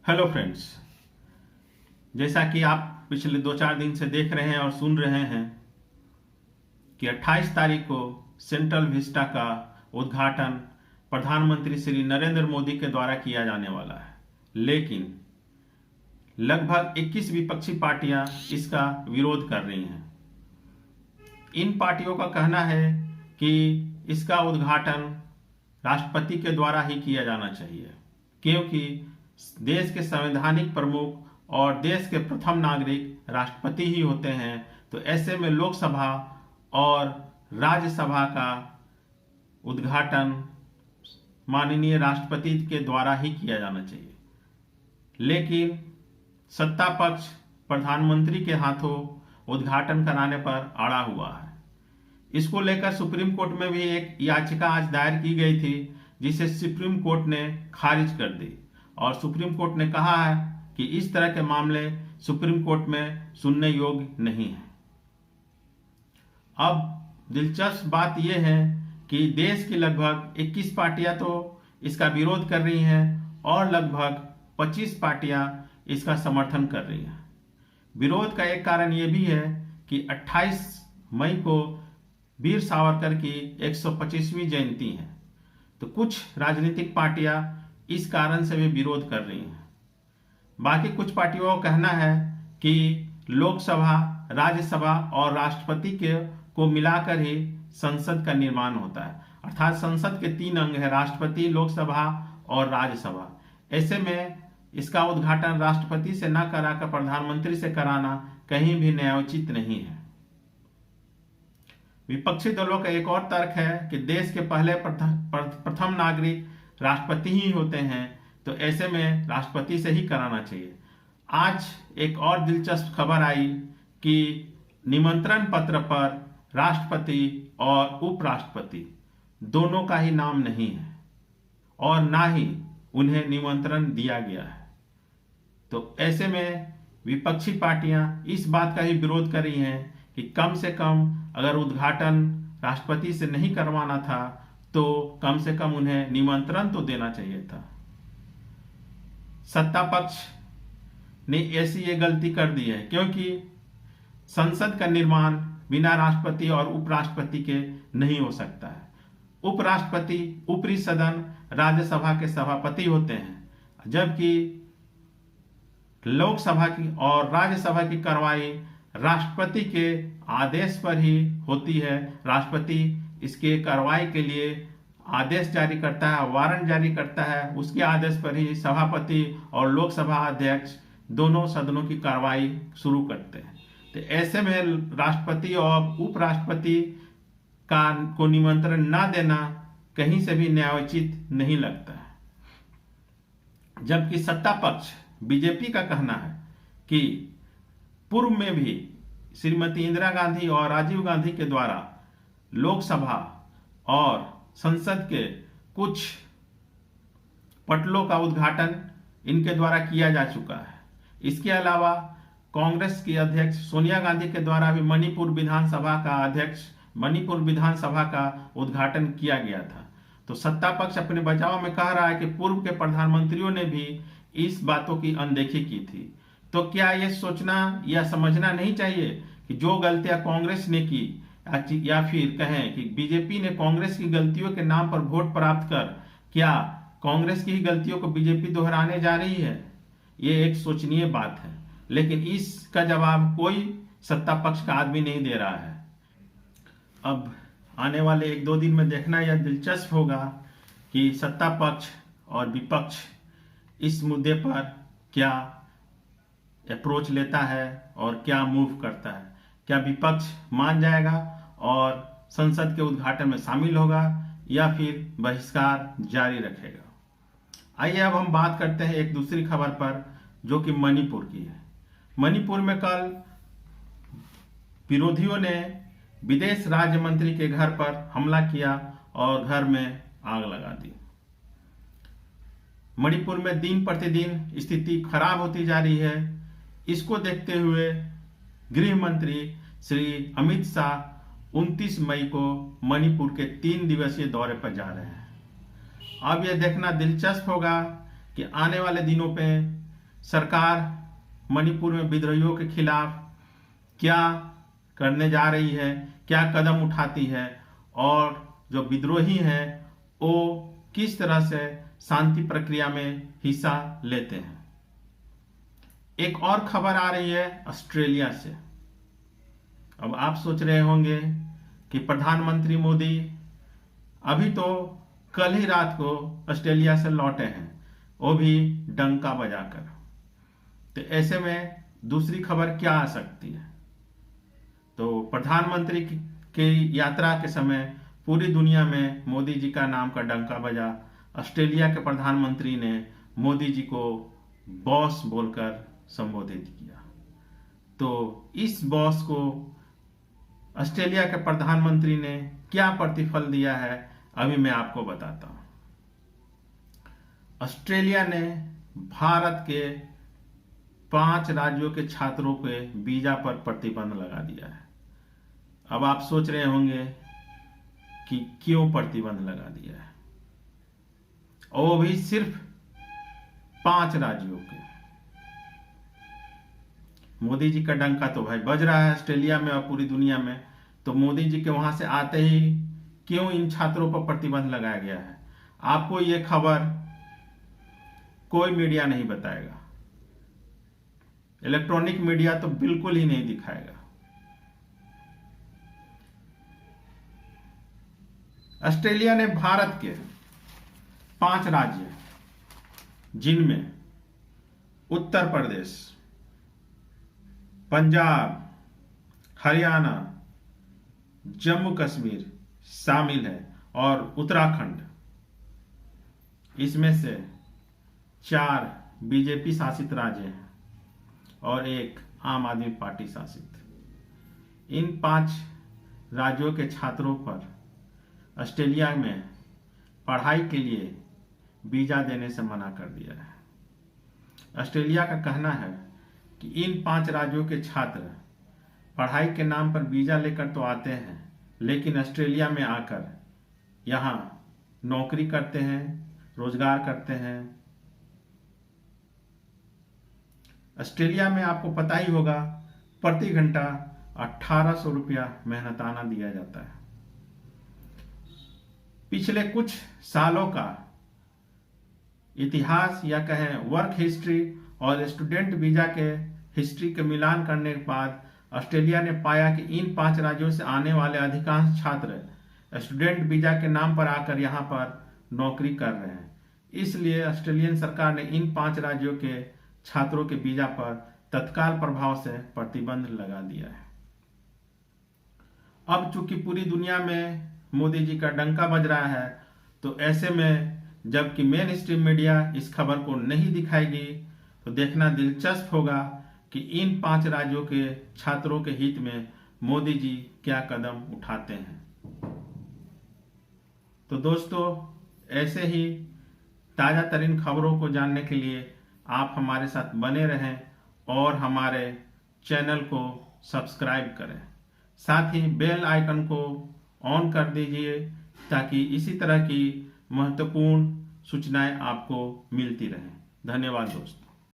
Hello friends, जैसा कि आप पिछले 2-4 दिन से देख रहे हैं और सुन रहे हैं कि 28 तारीख को सेंट्रल विस्टा का उद्घाटन प्रधानमंत्री श्री नरेंद्र मोदी के द्वारा किया जाने वाला है, लेकिन लगभग 21 विपक्षी पार्टियां इसका विरोध कर रही हैं। इन पार्टियों का कहना है कि इसका उद्घाटन राष्ट्रपति के द्वारा ही किया जाना चाहिए, क्योंकि देश के संवैधानिक प्रमुख और देश के प्रथम नागरिक राष्ट्रपति ही होते हैं। तो ऐसे में लोकसभा और राज्यसभा का उद्घाटन माननीय राष्ट्रपति के द्वारा ही किया जाना चाहिए, लेकिन सत्ता पक्ष प्रधानमंत्री के हाथों उद्घाटन कराने पर अड़ा हुआ है। इसको लेकर सुप्रीम कोर्ट में भी एक याचिका आज दायर की गई थी, जिसे सुप्रीम कोर्ट ने खारिज कर दी और सुप्रीम कोर्ट ने कहा है कि इस तरह के मामले सुप्रीम कोर्ट में सुनने योग्य नहीं है। अब दिलचस्प बात यह है कि देश की लगभग 21 पार्टियां तो इसका विरोध कर रही हैं और लगभग 25 पार्टियां इसका समर्थन कर रही हैं। विरोध का एक कारण यह भी है कि 28 मई को वीर सावरकर की 125वीं जयंती है, तो कुछ राजनीतिक पार्टियां इस कारण से भी विरोध कर रही हैं। बाकी कुछ पार्टियों का कहना है कि लोकसभा, राज्यसभा और राष्ट्रपति को मिलाकर ही संसद का निर्माण होता है, अर्थात संसद के 3 अंग है, राष्ट्रपति, लोकसभा और राज्यसभा। ऐसे में इसका उद्घाटन राष्ट्रपति से न कराकर प्रधानमंत्री से कराना कहीं भी न्यायोचित नहीं है। विपक्षी दलों का एक और तर्क है कि देश के पहले प्रथम नागरिक राष्ट्रपति ही होते हैं, तो ऐसे में राष्ट्रपति से ही कराना चाहिए। आज एक और दिलचस्प खबर आई कि निमंत्रण पत्र पर राष्ट्रपति और उपराष्ट्रपति दोनों का ही नाम नहीं है और ना ही उन्हें निमंत्रण दिया गया है। तो ऐसे में विपक्षी पार्टियां इस बात का ही विरोध कर रही हैं कि कम से कम अगर उद्घाटन राष्ट्रपति से नहीं करवाना था तो कम से कम उन्हें निमंत्रण तो देना चाहिए था। सत्ता पक्ष ने ऐसी ये गलती कर दी है, क्योंकि संसद का निर्माण बिना राष्ट्रपति और उपराष्ट्रपति के नहीं हो सकता है। उपराष्ट्रपति ऊपरी सदन राज्यसभा के सभापति होते हैं, जबकि लोकसभा की और राज्यसभा की कार्रवाई राष्ट्रपति के आदेश पर ही होती है। राष्ट्रपति इसके कार्रवाई के लिए आदेश जारी करता है, वारंट जारी करता है, उसके आदेश पर ही सभापति और लोकसभा अध्यक्ष दोनों सदनों की कार्रवाई शुरू करते हैं। तो ऐसे में राष्ट्रपति और उपराष्ट्रपति को निमंत्रण ना देना कहीं से भी न्यायोचित नहीं लगता है। जबकि सत्ता पक्ष बीजेपी का कहना है कि पूर्व में भी श्रीमती इंदिरा गांधी और राजीव गांधी के द्वारा लोकसभा और संसद के कुछ पटलों का उद्घाटन इनके द्वारा किया जा चुका है। इसके अलावा कांग्रेस की अध्यक्ष सोनिया गांधी के द्वारा भी मणिपुर विधानसभा का उद्घाटन किया गया था। तो सत्ता पक्ष अपने बचाव में कह रहा है कि पूर्व के प्रधानमंत्रियों ने भी इस बातों की अनदेखी की थी। तो क्या ये सोचना या समझना नहीं चाहिए कि जो गलतियां कांग्रेस ने की, या फिर कहें कि बीजेपी ने कांग्रेस की गलतियों के नाम पर वोट प्राप्त कर क्या कांग्रेस की ही गलतियों को बीजेपी दोहराने जा रही है? ये एक सोचनीय बात है, लेकिन इसका जवाब कोई सत्ता पक्ष का आदमी नहीं दे रहा है। अब आने वाले 1-2 दिन में देखना यह दिलचस्प होगा कि सत्ता पक्ष और विपक्ष इस मुद्दे पर क्या अप्रोच लेता है और क्या मूव करता है। क्या विपक्ष मान जाएगा और संसद के उद्घाटन में शामिल होगा या फिर बहिष्कार जारी रखेगा? आइए अब हम बात करते हैं एक दूसरी खबर पर, जो कि मणिपुर की है। मणिपुर में कल विरोधियों ने विदेश राज्य मंत्री के घर पर हमला किया और घर में आग लगा दी। मणिपुर में दिन प्रतिदिन स्थिति खराब होती जा रही है। इसको देखते हुए गृह मंत्री श्री अमित शाह 29 मई को मणिपुर के 3 दिवसीय दौरे पर जा रहे हैं। अब यह देखना दिलचस्प होगा कि आने वाले दिनों पे सरकार मणिपुर में विद्रोहियों के खिलाफ क्या करने जा रही है, क्या कदम उठाती है और जो विद्रोही हैं वो किस तरह से शांति प्रक्रिया में हिस्सा लेते हैं। एक और खबर आ रही है ऑस्ट्रेलिया से। अब आप सोच रहे होंगे कि प्रधानमंत्री मोदी अभी तो कल ही रात को ऑस्ट्रेलिया से लौटे हैं, वो भी डंका बजाकर। तो ऐसे में दूसरी खबर क्या आ सकती है? तो प्रधानमंत्री की यात्रा के समय पूरी दुनिया में मोदी जी का नाम का डंका बजा। ऑस्ट्रेलिया के प्रधानमंत्री ने मोदी जी को बॉस बोलकर संबोधित किया। तो इस बॉस को ऑस्ट्रेलिया के प्रधानमंत्री ने क्या प्रतिफल दिया है, अभी मैं आपको बताता हूं। ऑस्ट्रेलिया ने भारत के 5 राज्यों के छात्रों के वीजा पर प्रतिबंध लगा दिया है। अब आप सोच रहे होंगे कि क्यों प्रतिबंध लगा दिया है, और वो भी सिर्फ 5 राज्यों के। मोदी जी का डंका तो भाई बज रहा है ऑस्ट्रेलिया में और पूरी दुनिया में, तो मोदी जी के वहां से आते ही क्यों इन छात्रों पर प्रतिबंध लगाया गया है, आपको ये खबर कोई मीडिया नहीं बताएगा। इलेक्ट्रॉनिक मीडिया तो बिल्कुल ही नहीं दिखाएगा। ऑस्ट्रेलिया ने भारत के 5 राज्य, जिनमें उत्तर प्रदेश, पंजाब, हरियाणा, जम्मू कश्मीर शामिल है और उत्तराखंड, इसमें से 4 बीजेपी शासित राज्य हैं और 1 आम आदमी पार्टी शासित। इन 5 राज्यों के छात्रों पर ऑस्ट्रेलिया में पढ़ाई के लिए वीजा देने से मना कर दिया है। ऑस्ट्रेलिया का कहना है कि इन 5 राज्यों के छात्र पढ़ाई के नाम पर वीजा लेकर तो आते हैं, लेकिन ऑस्ट्रेलिया में आकर यहाँ नौकरी करते हैं, रोजगार करते हैं। ऑस्ट्रेलिया में आपको पता ही होगा प्रति घंटा 1800 रुपया मेहनताना दिया जाता है। पिछले कुछ सालों का इतिहास या कहें वर्क हिस्ट्री और स्टूडेंट वीजा के हिस्ट्री के मिलान करने के बाद ऑस्ट्रेलिया ने पाया कि इन 5 राज्यों से आने वाले अधिकांश छात्र स्टूडेंट वीजा के नाम पर आकर यहाँ पर नौकरी कर रहे हैं। इसलिए ऑस्ट्रेलियन सरकार ने इन 5 राज्यों के छात्रों के वीजा पर तत्काल प्रभाव से प्रतिबंध लगा दिया है। अब चूंकि पूरी दुनिया में मोदी जी का डंका बज रहा है, तो ऐसे में जबकि मेन स्ट्रीम मीडिया इस खबर को नहीं दिखाएगी, तो देखना दिलचस्प होगा कि इन 5 राज्यों के छात्रों के हित में मोदी जी क्या कदम उठाते हैं। तो दोस्तों, ऐसे ही ताजा तरीन खबरों को जानने के लिए आप हमारे साथ बने रहें और हमारे चैनल को सब्सक्राइब करें। साथ ही बेल आइकन को ऑन कर दीजिए ताकि इसी तरह की महत्वपूर्ण सूचनाएं आपको मिलती रहें। धन्यवाद दोस्तों।